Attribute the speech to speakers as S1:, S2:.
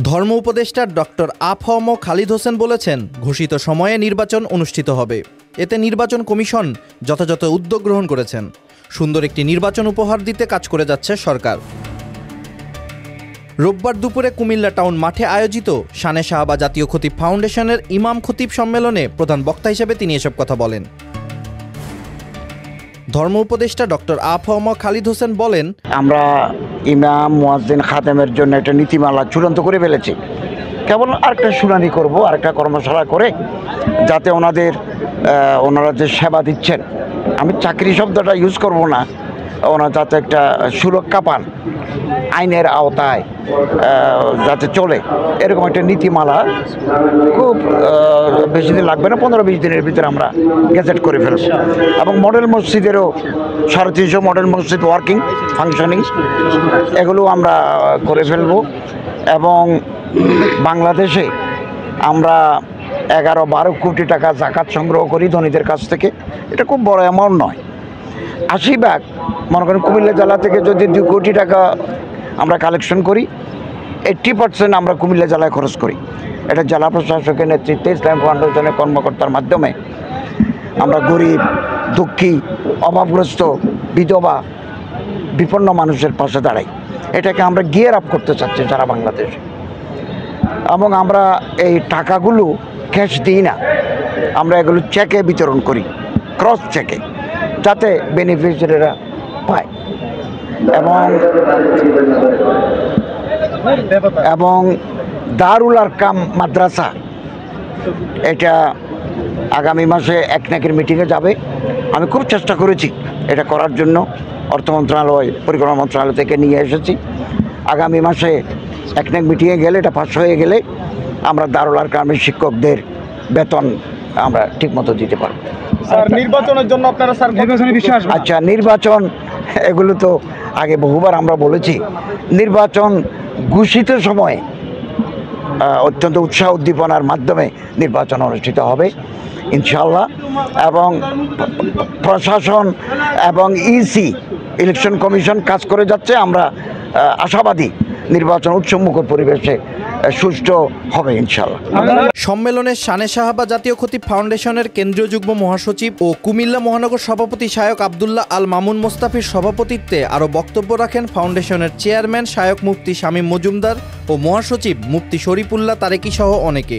S1: ধর্ম উপদেষ্টা ডক্টর আ.ফ.ম. খালিদ হোসেন বলেছেন, ঘোষিত সময়ে নির্বাচন অনুষ্ঠিত হবে। এতে নির্বাচন কমিশন যথাযথ উদ্যোগ গ্রহণ করেছেন। সুন্দর একটি নির্বাচন উপহার দিতে কাজ করে যাচ্ছে সরকার। রোববার দুপুরে কুমিল্লা টাউন মাঠে আয়োজিত শানে শাহাবা জাতীয় খতিব ফাউন্ডেশনের ইমাম খতিব সম্মেলনে প্রধান বক্তা হিসেবে তিনি এসব কথা বলেন। ধর্ম উপদেষ্টা ডক্টর আ.ফ.ম. খালিদ হোসেন বলেন,
S2: আমরা ইমাম মুয়াজ্জিন খাদেমের জন্য একটা নীতিমালা চূড়ান্ত করে ফেলেছি। কেবল আরেকটা শুনানি করব, আরেকটা কর্মশালা করে, যাতে ওনারা যে সেবা দিচ্ছেন, আমি চাকরি শব্দটা ইউজ করব না, ওনারা যাতে একটা সুরক্ষা পান, আইনের আওতায় যাতে চলে, এরকম একটা নীতিমালা খুব বেশি দিন লাগবে না, 15-20 দিনের ভিতরে আমরা গেজেট করে ফেলব। এবং মডেল মসজিদেরও 350 মডেল মসজিদ ওয়ার্কিং ফাংশনিং, এগুলো আমরা করে ফেলব। এবং বাংলাদেশে আমরা 11-12 কোটি টাকা জাকাত সংগ্রহ করি ধনীদের কাছ থেকে। এটা খুব বড় অ্যামাউন্ট নয়। 80 ভাগ, মনে করেন কুমিল্লা জেলা থেকে যদি 2 কোটি টাকা আমরা কালেকশন করি, 80% আমরা কুমিল্লা জেলায় খরচ করি। এটা জেলা প্রশাসকের নেতৃত্বে ইসলাম ফাউন্ডেশনের কর্মকর্তার মাধ্যমে আমরা গরিব, দুঃখী, অভাবগ্রস্ত, বিধবা, বিপন্ন মানুষের পাশে দাঁড়াই। এটাকে আমরা গিয়ার আপ করতে চাচ্ছি সারা বাংলাদেশে। এবং আমরা এই টাকাগুলো ক্যাশ দিই না, আমরা এগুলো চেকে বিতরণ করি, ক্রস চেকে, যাতে বেনিফিশিয়ারিরা পায়। এবং দারুল আরকাম মাদ্রাসা, এটা আগামী মাসে একনাকের মিটিংয়ে যাবে। আমি খুব চেষ্টা করেছি এটা করার জন্য, অর্থ মন্ত্রণালয়, পরিকল্পনা মন্ত্রণালয় থেকে নিয়ে এসেছি। আগামী মাসে একনাক মিটিংয়ে গেলে, এটা পাস হয়ে গেলে, আমরা দারুল আরকামের শিক্ষকদের বেতন আমরা ঠিকমতো দিতে পারব।
S3: স্যার, নির্বাচনের জন্য আপনারা স্যার নির্বাচনে বিশ্বাস?
S2: আচ্ছা, নির্বাচন এগুলো তো আগে বহুবার আমরা বলেছি। নির্বাচন ঘোষিত সময়ে অত্যন্ত উৎসাহ উদ্দীপনার মাধ্যমে নির্বাচন অনুষ্ঠিত হবে ইনশাআল্লাহ। এবং প্রশাসন এবং ইসি ইলেকশন কমিশন কাজ করে যাচ্ছে। আমরা আশাবাদী নির্বাচন উৎসবমুখর পরিবেশে সুষ্ঠু হবে ইনশাআল্লাহ।
S1: সম্মেলনে শানে শাহাবা জাতীয় খতিব ফাউন্ডেশনের কেন্দ্রীয় যুগ্ম মহাসচিব ও কুমিল্লা মহানগর সভাপতি শায়ক আবদুল্লাহ আল মামুন মোস্তাফির সভাপতিত্বে আরও বক্তব্য রাখেন ফাউন্ডেশনের চেয়ারম্যান শায়ক মুফতি শামীম মজুমদার ও মহাসচিব মুফতি শরীফুল্লাহ তারেকি সহ অনেকে।